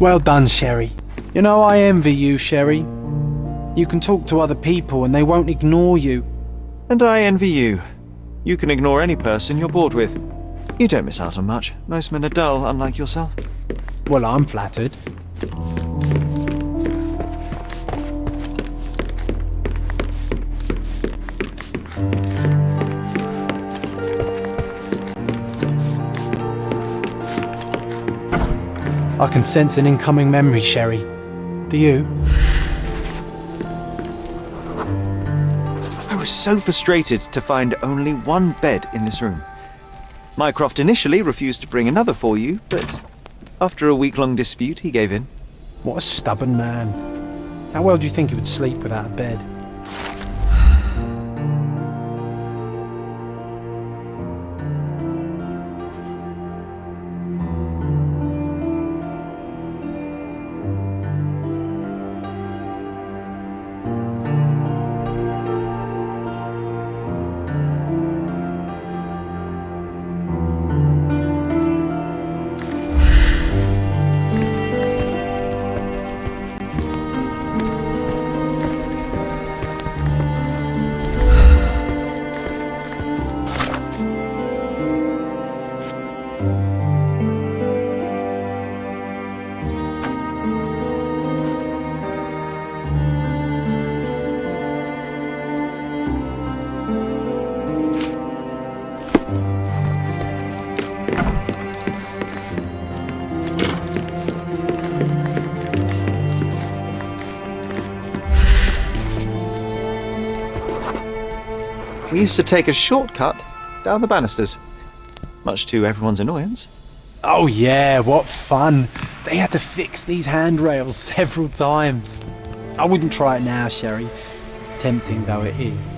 Well done, Sherry. You know, I envy you, Sherry. You can talk to other people and they won't ignore you. And I envy you. You can ignore any person you're bored with. You don't miss out on much. Most men are dull, unlike yourself. Well, I'm flattered. I can sense an incoming memory, Sherry. Do you? I was so frustrated to find only one bed in this room. Mycroft initially refused to bring another for you, but after a week-long dispute, he gave in. What a stubborn man. How well do you think he would sleep without a bed? We used to take a shortcut down the banisters, much to everyone's annoyance. Oh yeah, what fun. They had to fix these handrails several times. I wouldn't try it now, Sherry, tempting though it is.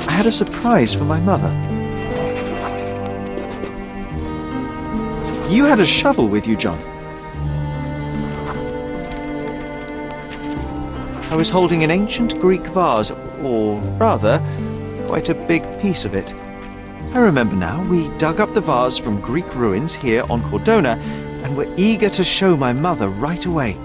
I had a surprise for my mother. You had a shovel with you, John. I was holding an ancient Greek vase, or rather, quite a big piece of it. I remember now, we dug up the vase from Greek ruins here on Cordona and were eager to show my mother right away.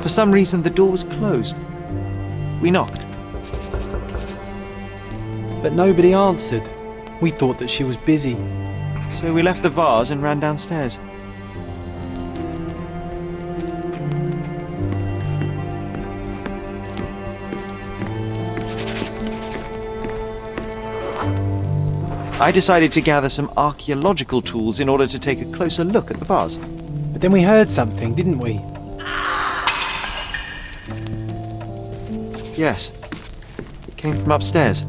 For some reason, the door was closed. We knocked. But nobody answered. We thought that she was busy. So we left the vase and ran downstairs. I decided to gather some archaeological tools in order to take a closer look at the vase. But then we heard something, didn't we? Yes. It came from upstairs.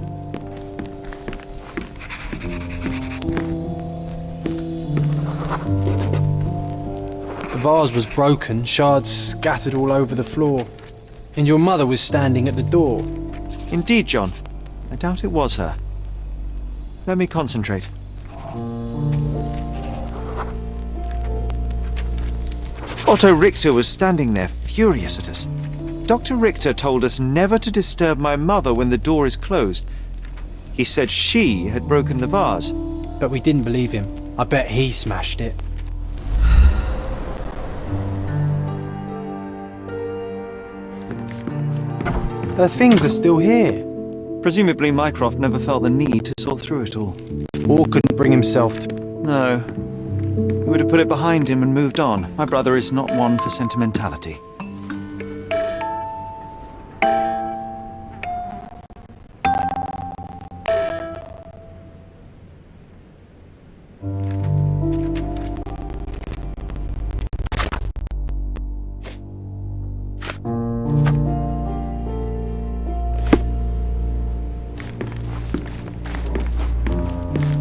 The vase was broken, shards scattered all over the floor, and your mother was standing at the door. Indeed, John. I doubt it was her. Let me concentrate. Otto Richter was standing there, furious at us. Dr. Richter told us never to disturb my mother when the door is closed. He said she had broken the vase. But we didn't believe him. I bet he smashed it. Her things are still here. Presumably Mycroft never felt the need to sort through it all. Or couldn't bring himself to. No. He would have put it behind him and moved on. My brother is not one for sentimentality.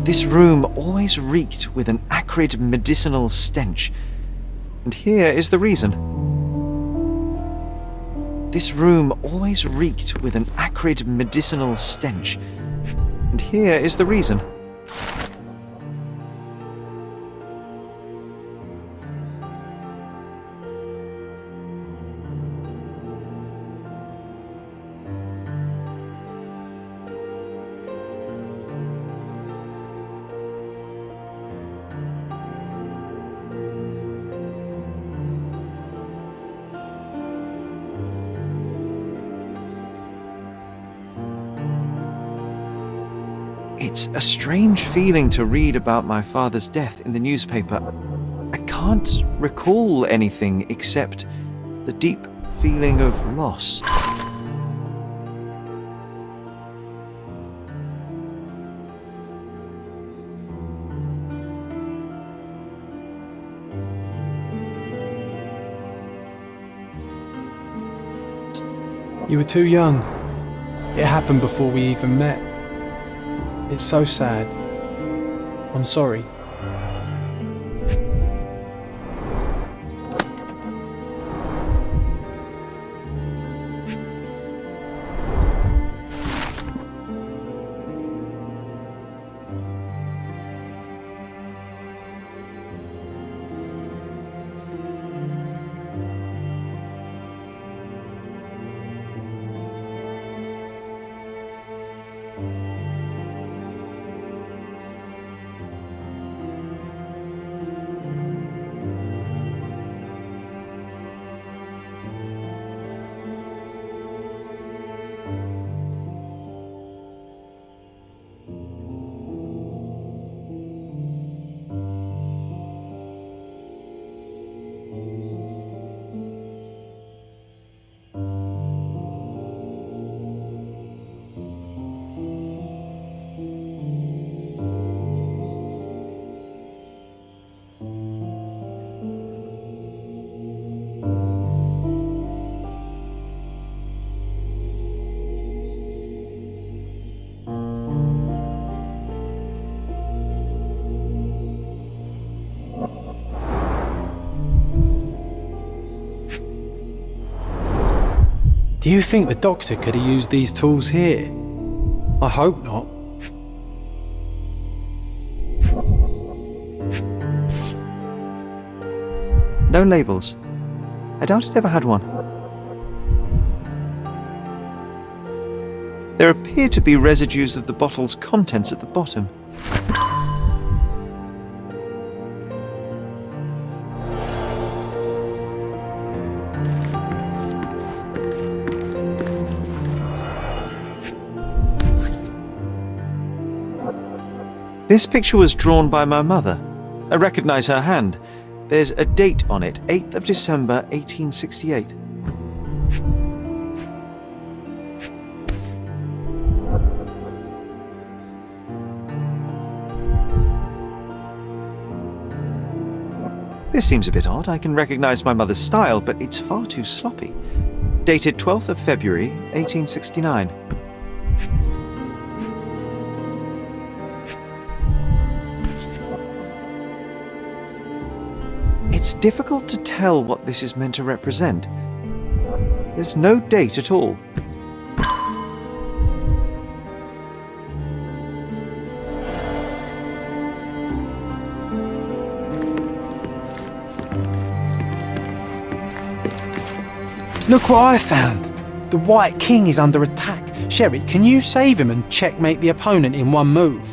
This room always reeked with an acrid medicinal stench. And here is the reason. This room always reeked with an acrid medicinal stench. And here is the reason. It's a strange feeling to read about my father's death in the newspaper. I can't recall anything except the deep feeling of loss. You were too young. It happened before we even met. It's so sad. I'm sorry. Do you think the doctor could have used these tools here? I hope not. No labels. I doubt it ever had one. There appear to be residues of the bottle's contents at the bottom. This picture was drawn by my mother. I recognize her hand. There's a date on it, 8th of December, 1868. This seems a bit odd. I can recognize my mother's style, but it's far too sloppy. Dated 12th of February, 1869. It's difficult to tell what this is meant to represent. There's no date at all. Look what I found! The White King is under attack. Sherry, can you save him and checkmate the opponent in one move?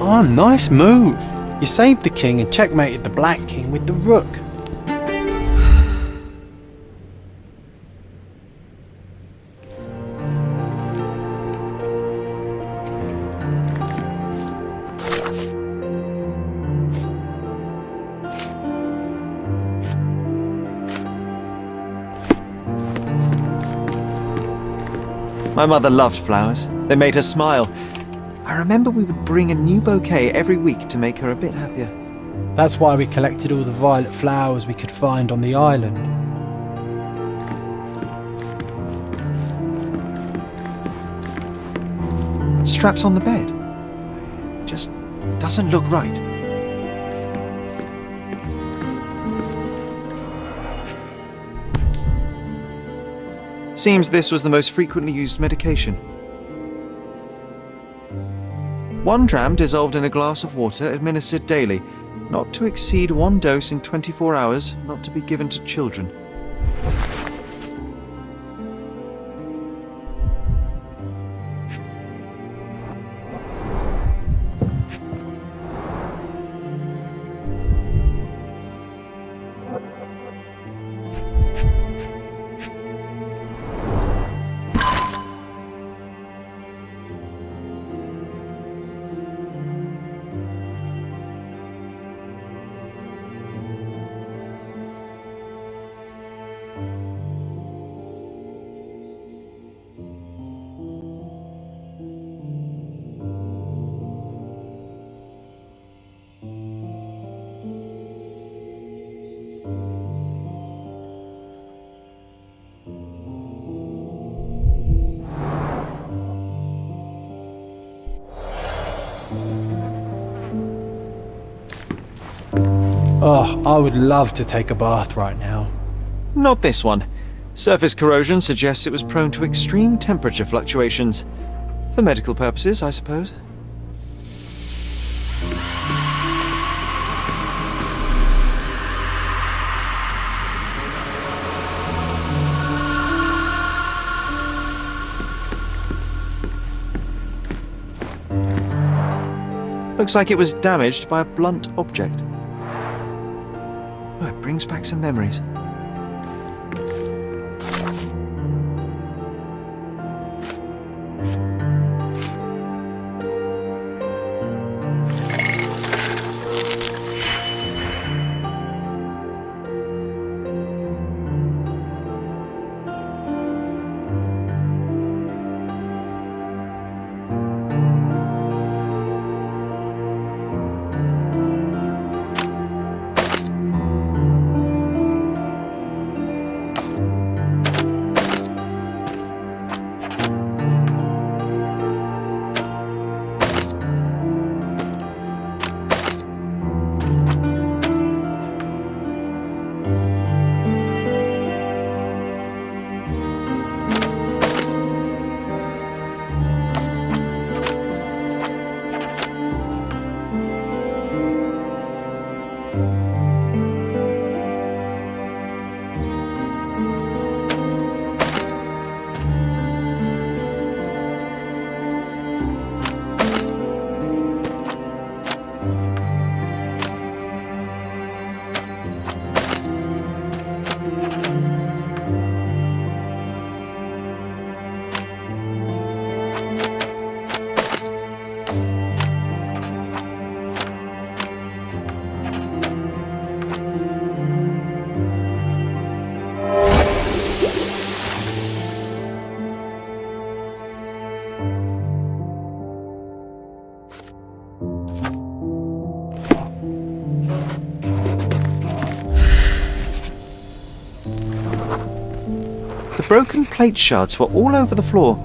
Oh, nice move. You saved the king and checkmated the black king with the rook. My mother loved flowers. They made her smile. I remember we would bring a new bouquet every week to make her a bit happier. That's why we collected all the violet flowers we could find on the island. Straps on the bed. Just doesn't look right. Seems this was the most frequently used medication. 1 dram dissolved in a glass of water administered daily, not to exceed 1 dose in 24 hours, not to be given to children. Oh, I would love to take a bath right now. Not this one. Surface corrosion suggests it was prone to extreme temperature fluctuations. For medical purposes, I suppose. Looks like it was damaged by a blunt object. Oh, it brings back some memories. The broken plate shards were all over the floor.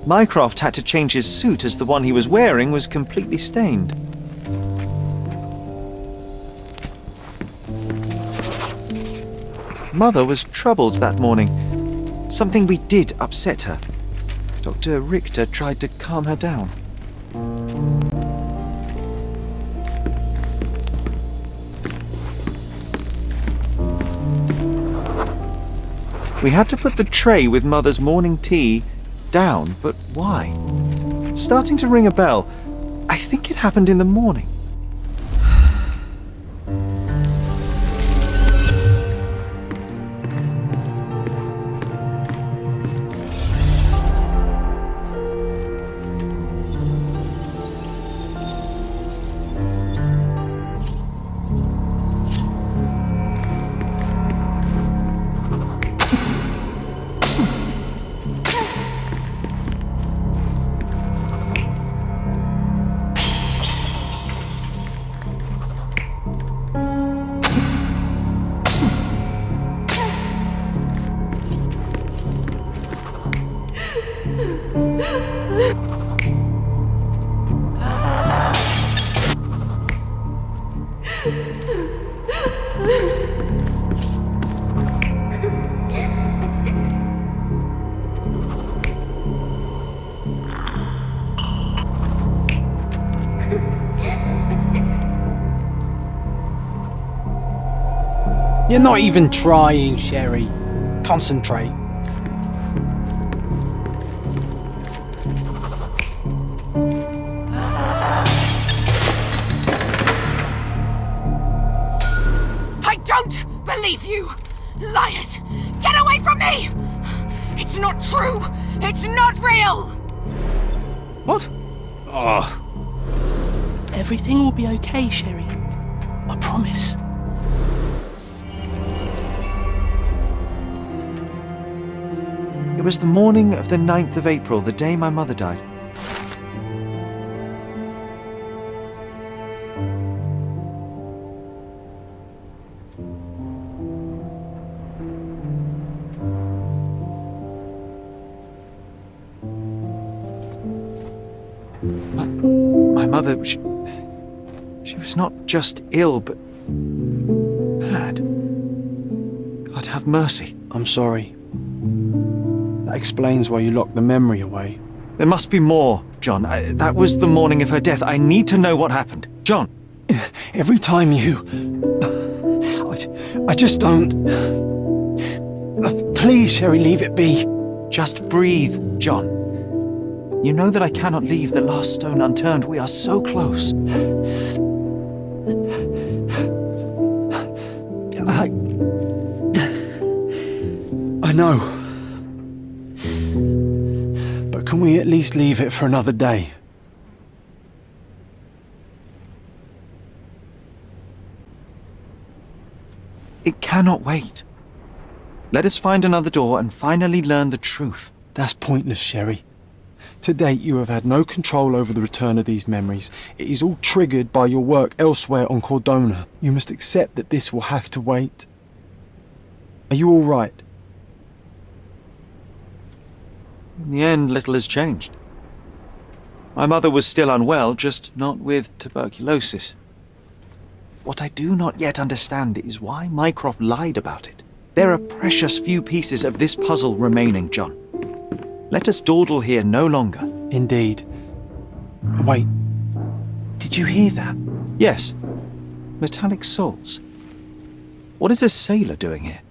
Mycroft had to change his suit as the one he was wearing was completely stained. Mother was troubled that morning. Something we did upset her. Dr. Richter tried to calm her down. We had to put the tray with Mother's morning tea down, but why? It's starting to ring a bell. I think it happened in the morning. You're not even trying, Sherry. Concentrate. I don't believe you! Liars! Get away from me! It's not true! It's not real! What? Oh. Everything will be okay, Sherry. I promise. It was the morning of the 9th of April, the day my mother died. My mother, she was not just ill, but had. God have mercy. I'm sorry. That explains why you locked the memory away. There must be more, John. That was the morning of her death. I need to know what happened. John! Every time you... I just don't... Please, Sherry, leave it be. Just breathe, John. You know that I cannot leave the last stone unturned. We are so close. I know. But can we at least leave it for another day? It cannot wait. Let us find another door and finally learn the truth. That's pointless, Sherry. To date, you have had no control over the return of these memories. It is all triggered by your work elsewhere on Cordona. You must accept that this will have to wait. Are you all right? In the end, little has changed. My mother was still unwell, just not with tuberculosis. What I do not yet understand is why Mycroft lied about it. There are precious few pieces of this puzzle remaining, John. Let us dawdle here no longer. Indeed. Wait. Did you hear that? Yes. Metallic salts. What is this sailor doing here?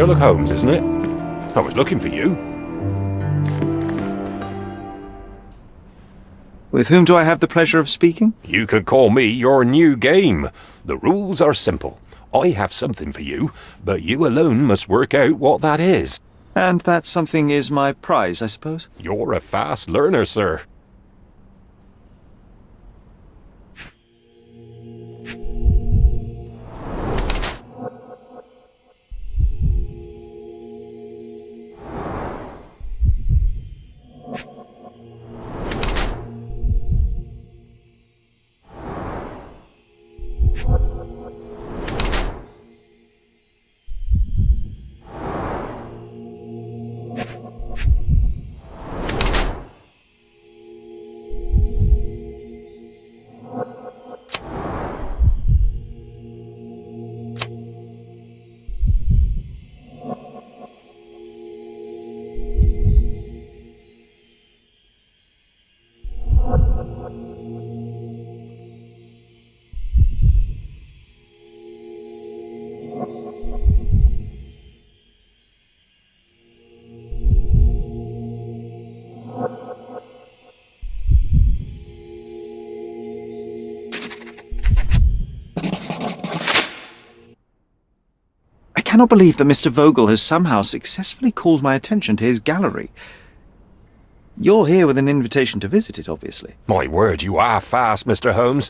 Sherlock Holmes, isn't it? I was looking for you. With whom do I have the pleasure of speaking? You could call me your new game. The rules are simple. I have something for you, but you alone must work out what that is. And that something is my prize, I suppose? You're a fast learner, sir. I cannot believe that Mr. Vogel has somehow successfully called my attention to his gallery. You're here with an invitation to visit it, obviously. My word, you are fast, Mr. Holmes.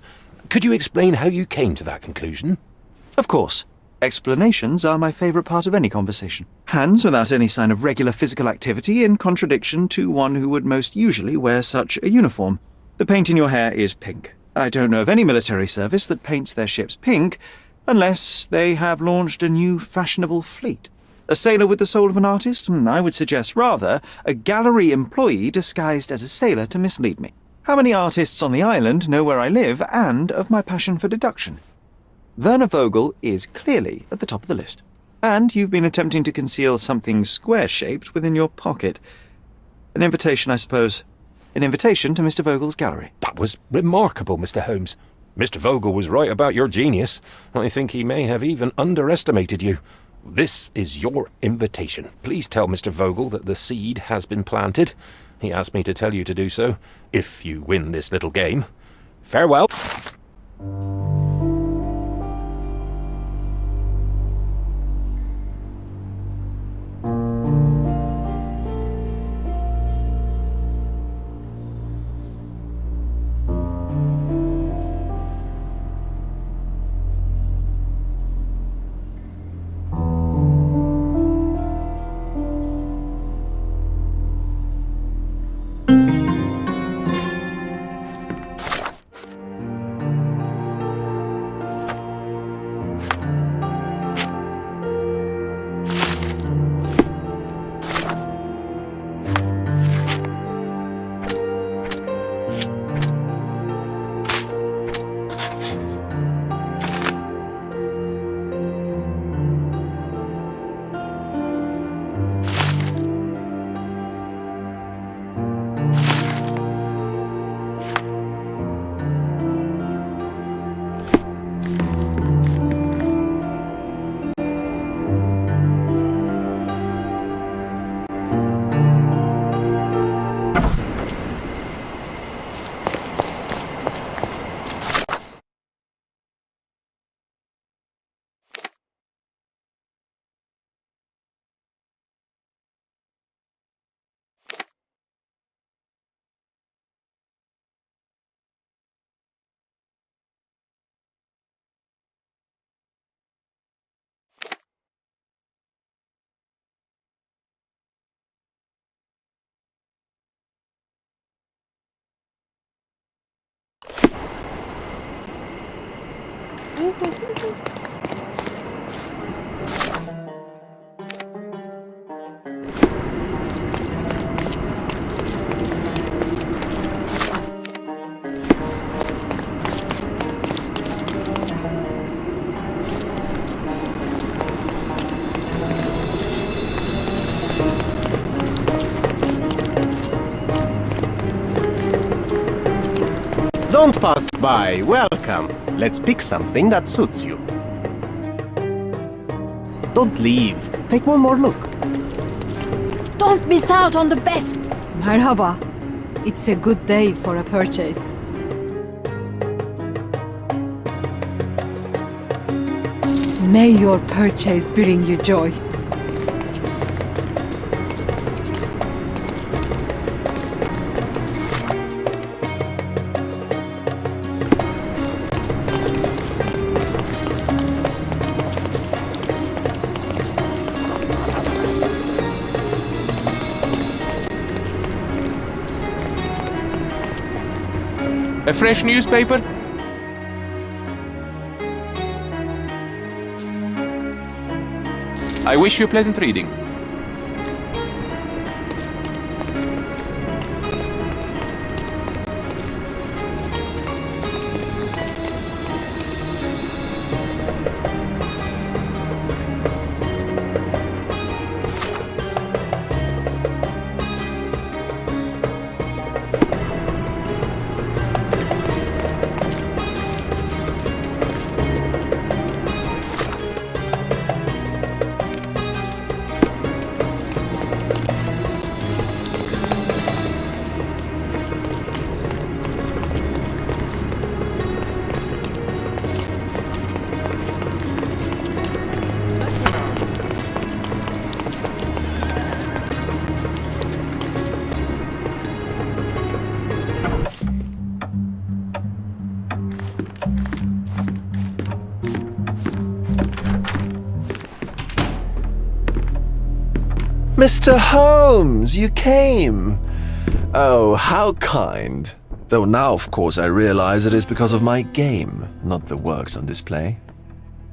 Could you explain how you came to that conclusion? Of course. Explanations are my favourite part of any conversation. Hands without any sign of regular physical activity, in contradiction to one who would most usually wear such a uniform. The paint in your hair is pink. I don't know of any military service that paints their ships pink, unless they have launched a new fashionable fleet. A sailor with the soul of an artist? I would suggest rather a gallery employee disguised as a sailor to mislead me. How many artists on the island know where I live and of my passion for deduction? Werner Vogel is clearly at the top of the list. And you've been attempting to conceal something square-shaped within your pocket. An invitation, I suppose. An invitation to Mr. Vogel's gallery. That was remarkable, Mr. Holmes. Mr. Vogel was right about your genius. I think he may have even underestimated you. This is your invitation. Please tell Mr. Vogel that the seed has been planted. He asked me to tell you to do so, if you win this little game. Farewell. Don't pass by. Welcome. Let's pick something that suits you. don't leave. Take one more look. Don't miss out on the best. Merhaba. It's a good day for a purchase. May your purchase bring you joy. A fresh newspaper? I wish you pleasant reading. Mr. Holmes, you came! Oh, how kind. Though now, of course, I realize it is because of my game, not the works on display.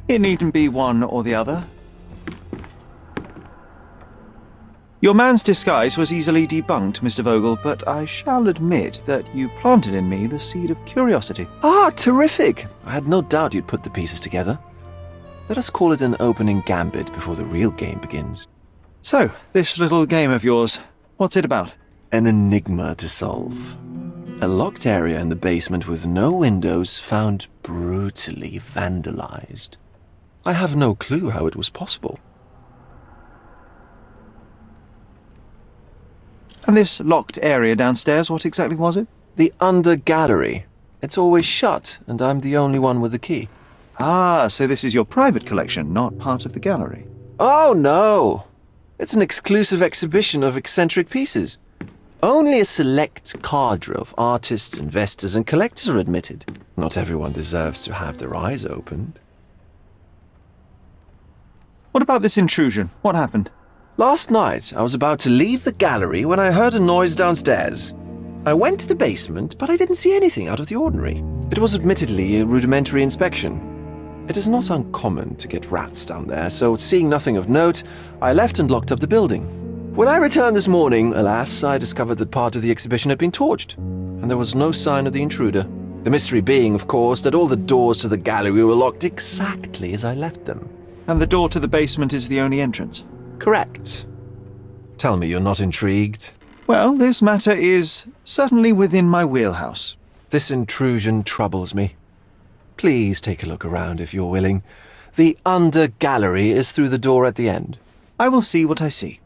It needn't be one or the other. Your man's disguise was easily debunked, Mr. Vogel, but I shall admit that you planted in me the seed of curiosity. Ah, terrific! I had no doubt you'd put the pieces together. Let us call it an opening gambit before the real game begins. So, this little game of yours, what's it about? An enigma to solve. A locked area in the basement with no windows found brutally vandalized. I have no clue how it was possible. And this locked area downstairs, what exactly was it? The under gallery. It's always shut, and I'm the only one with the key. Ah, so this is your private collection, not part of the gallery. Oh, no! It's an exclusive exhibition of eccentric pieces. Only a select cadre of artists, investors, and collectors are admitted. Not everyone deserves to have their eyes opened. What about this intrusion? What happened? Last night, I was about to leave the gallery when I heard a noise downstairs. I went to the basement, but I didn't see anything out of the ordinary. It was admittedly a rudimentary inspection. It is not uncommon to get rats down there, so seeing nothing of note, I left and locked up the building. When I returned this morning, alas, I discovered that part of the exhibition had been torched, and there was no sign of the intruder. The mystery being, of course, that all the doors to the gallery were locked exactly as I left them. And the door to the basement is the only entrance? Correct. Tell me you're not intrigued. Well, this matter is certainly within my wheelhouse. This intrusion troubles me. Please take a look around if you're willing. The under gallery is through the door at the end. I will see what I see.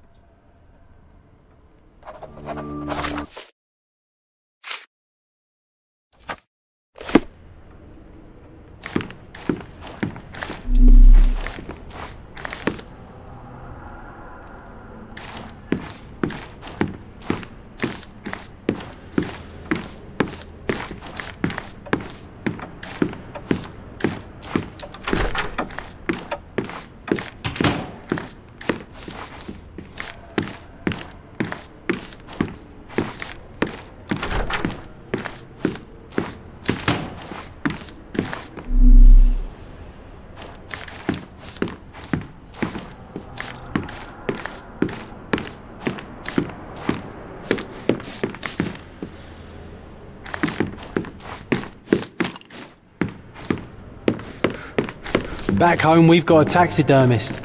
Back home, we've got a taxidermist.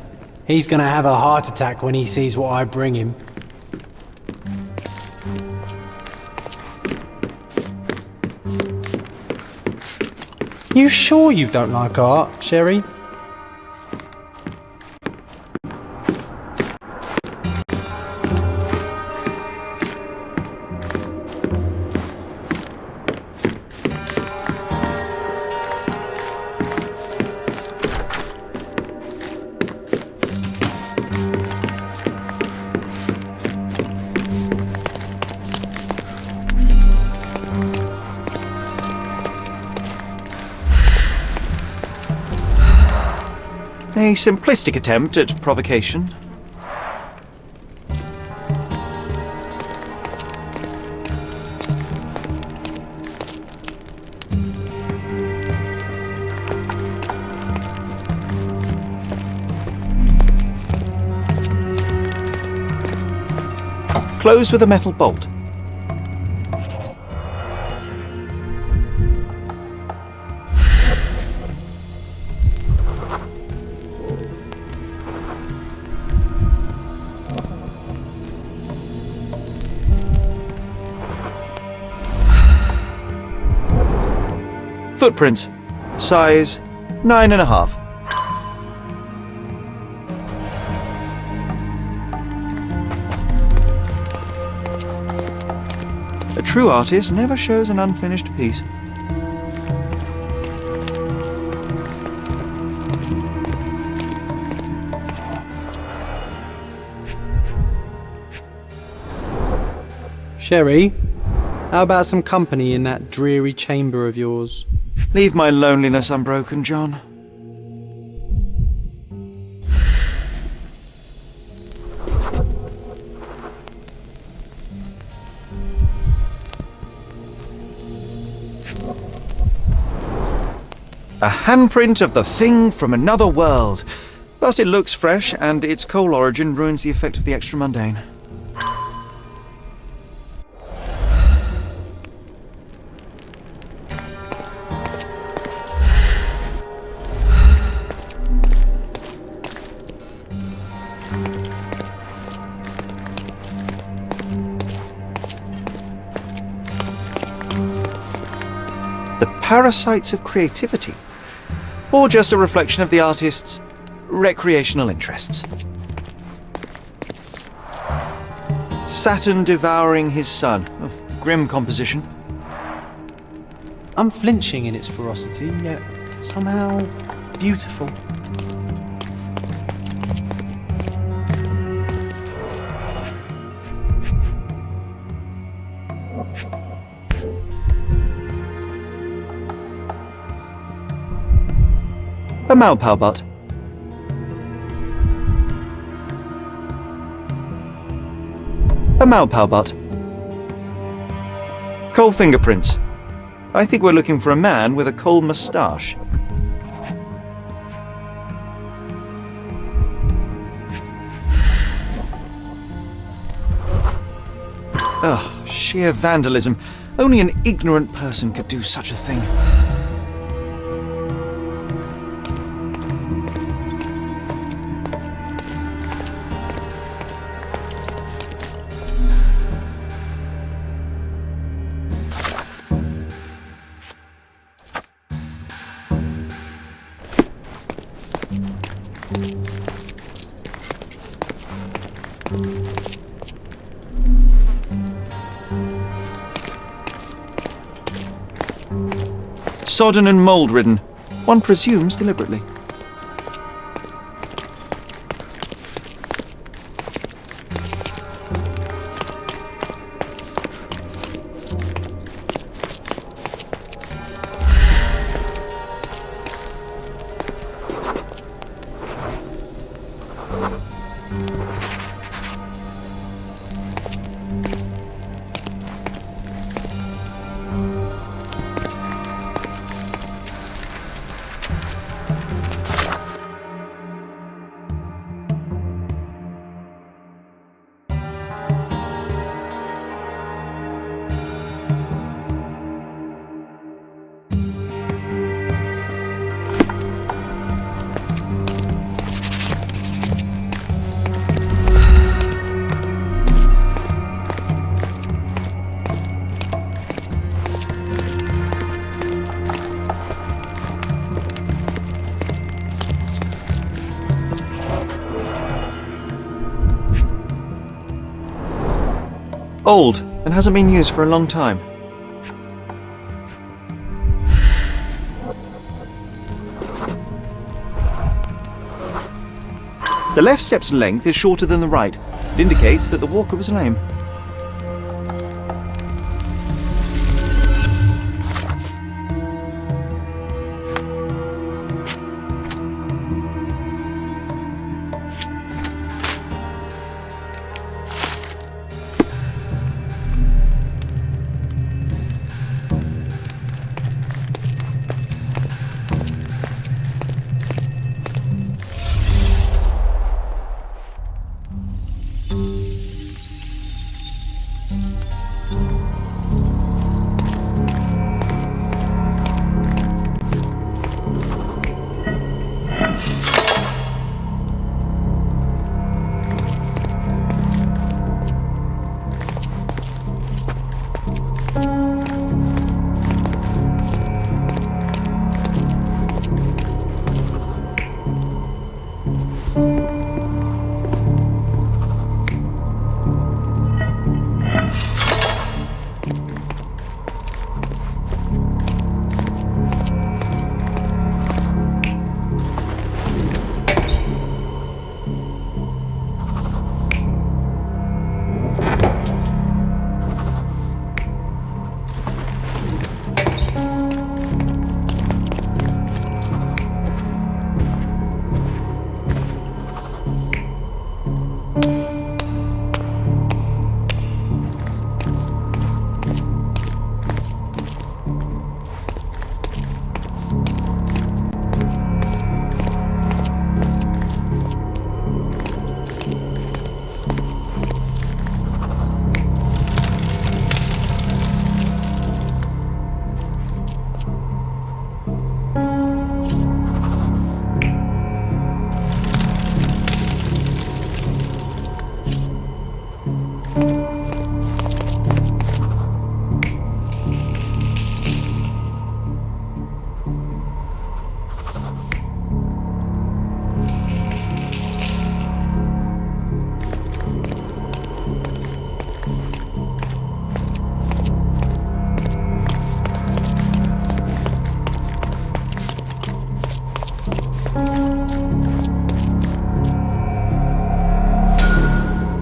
He's gonna have a heart attack when he sees what I bring him. You sure you don't like art, Sherry? A simplistic attempt at provocation. Closed with a metal bolt. Footprints. Size 9.5. A true artist never shows an unfinished piece. Sherry, how about some company in that dreary chamber of yours? Leave my loneliness unbroken, John. A handprint of the thing from another world. But it looks fresh, and its coal origin ruins the effect of the extra mundane. The parasites of creativity, or just a reflection of the artist's recreational interests. Saturn devouring his sun. Oh, grim composition. Unflinching in its ferocity, yet somehow beautiful. A Malpowbot. A Malpowbot. Coal fingerprints. I think we're looking for a man with a coal moustache. Ugh, sheer vandalism. Only an ignorant person could do such a thing. Sodden and mould-ridden, one presumes deliberately. Old, and hasn't been used for a long time. The left step's length is shorter than the right. It indicates that the walker was lame.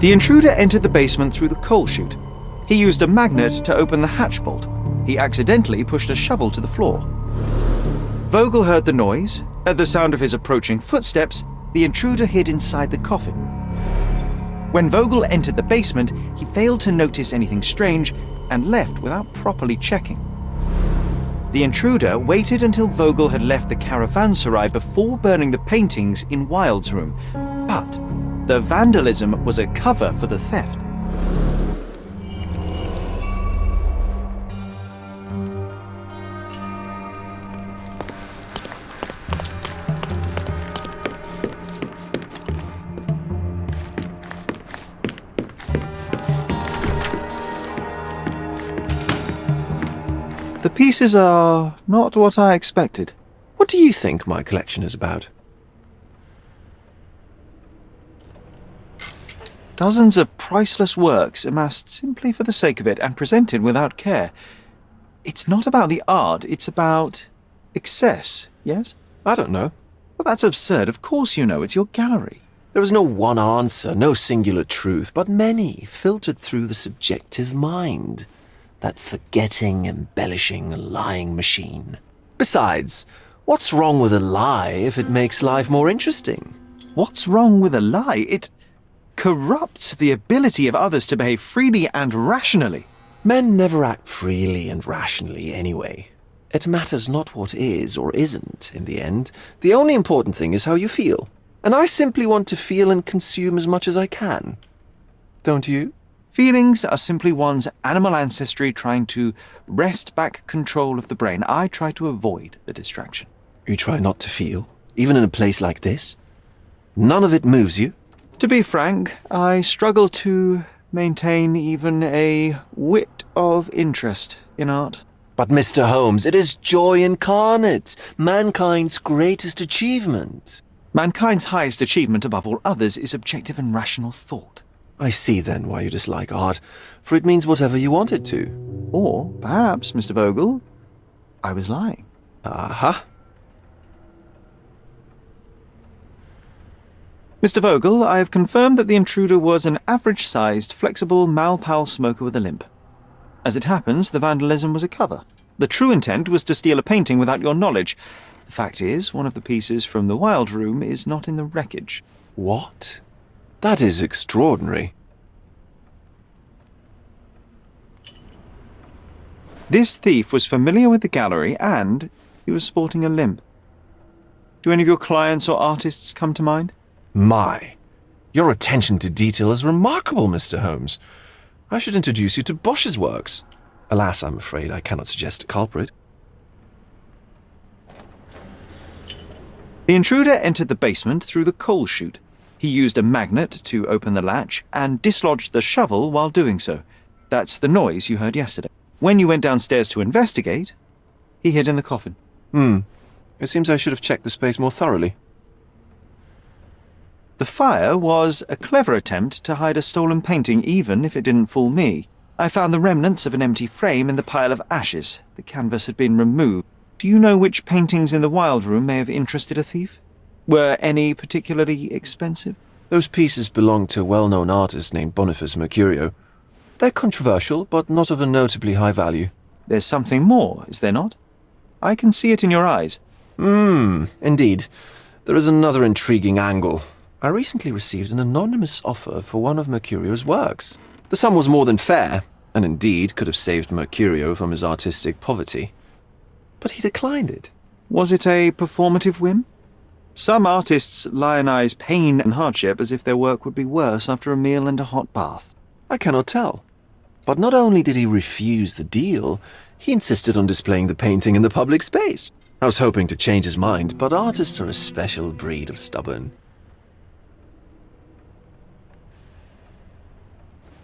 The intruder entered the basement through the coal chute. He used a magnet to open the hatch bolt. He accidentally pushed a shovel to the floor. Vogel heard the noise. At the sound of his approaching footsteps, the intruder hid inside the coffin. When Vogel entered the basement, he failed to notice anything strange and left without properly checking. The intruder waited until Vogel had left the caravanserai before burning the paintings in Wilde's room, but the vandalism was a cover for the theft. The pieces are not what I expected. What do you think my collection is about? Dozens of priceless works amassed simply for the sake of it and presented without care. It's not about the art, it's about excess, yes? I don't know. Well, that's absurd. Of course you know. It's your gallery. There is no one answer, no singular truth, but many filtered through the subjective mind. That forgetting, embellishing, lying machine. Besides, what's wrong with a lie if it makes life more interesting? What's wrong with a lie? It corrupts the ability of others to behave freely and rationally. Men never act freely and rationally anyway. It matters not what is or isn't in the end. The only important thing is how you feel. And I simply want to feel and consume as much as I can. Don't you? Feelings are simply one's animal ancestry trying to wrest back control of the brain. I try to avoid the distraction. You try not to feel, even in a place like this? None of it moves you? To be frank, I struggle to maintain even a whit of interest in art. But Mr. Holmes, it is joy incarnate, mankind's greatest achievement. Mankind's highest achievement above all others is objective and rational thought. I see then why you dislike art, for it means whatever you want it to. Or perhaps, Mr. Vogel, I was lying. Aha. Mr. Vogel, I have confirmed that the intruder was an average-sized, flexible Malpal smoker with a limp. As it happens, the vandalism was a cover. The true intent was to steal a painting without your knowledge. The fact is, one of the pieces from the Wilde room is not in the wreckage. What? That is extraordinary. This thief was familiar with the gallery and he was sporting a limp. Do any of your clients or artists come to mind? My, your attention to detail is remarkable, Mr. Holmes. I should introduce you to Bosch's works. Alas, I'm afraid I cannot suggest a culprit. The intruder entered the basement through the coal chute. He used a magnet to open the latch and dislodged the shovel while doing so. That's the noise you heard yesterday. When you went downstairs to investigate, he hid in the coffin. It seems I should have checked the space more thoroughly. The fire was a clever attempt to hide a stolen painting, even if it didn't fool me. I found the remnants of an empty frame in the pile of ashes. The canvas had been removed. Do you know which paintings in the Wilde room may have interested a thief? Were any particularly expensive? Those pieces belong to a well-known artist named Boniface Mercurio. They're controversial, but not of a notably high value. There's something more, is there not? I can see it in your eyes. Indeed. There is another intriguing angle. I recently received an anonymous offer for one of Mercurio's works. The sum was more than fair, and indeed could have saved Mercurio from his artistic poverty. But he declined it. Was it a performative whim? Some artists lionize pain and hardship as if their work would be worse after a meal and a hot bath. I cannot tell. But not only did he refuse the deal, he insisted on displaying the painting in the public space. I was hoping to change his mind, but artists are a special breed of stubborn.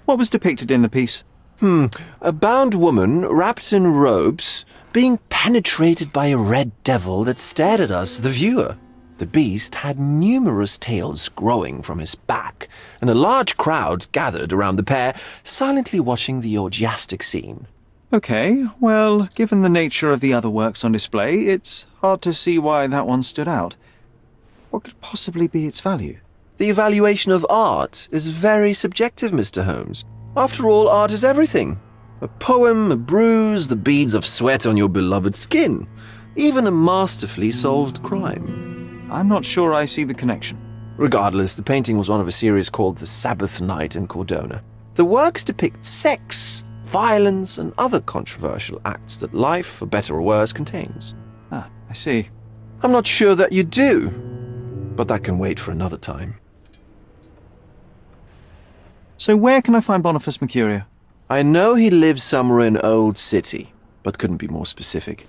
What was depicted in the piece? A bound woman, wrapped in robes, being penetrated by a red devil that stared at us, the viewer. The beast had numerous tails growing from his back, and a large crowd gathered around the pair, silently watching the orgiastic scene. Okay, well, given the nature of the other works on display, it's hard to see why that one stood out. What could possibly be its value? The evaluation of art is very subjective, Mr. Holmes. After all, art is everything. A poem, a bruise, the beads of sweat on your beloved skin, even a masterfully solved crime. I'm not sure I see the connection. Regardless, the painting was one of a series called The Sabbath Night in Cordona. The works depict sex, violence, and other controversial acts that life, for better or worse, contains. Ah, I see. I'm not sure that you do, but that can wait for another time. So where can I find Boniface Mercurio? I know he lives somewhere in Old City, but couldn't be more specific.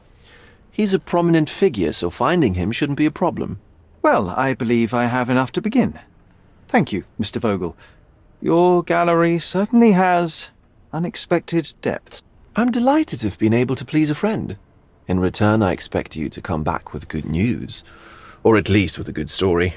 He's a prominent figure, so finding him shouldn't be a problem. Well, I believe I have enough to begin. Thank you, Mr. Vogel. Your gallery certainly has unexpected depths. I'm delighted to have been able to please a friend. In return, I expect you to come back with good news. Or at least with a good story.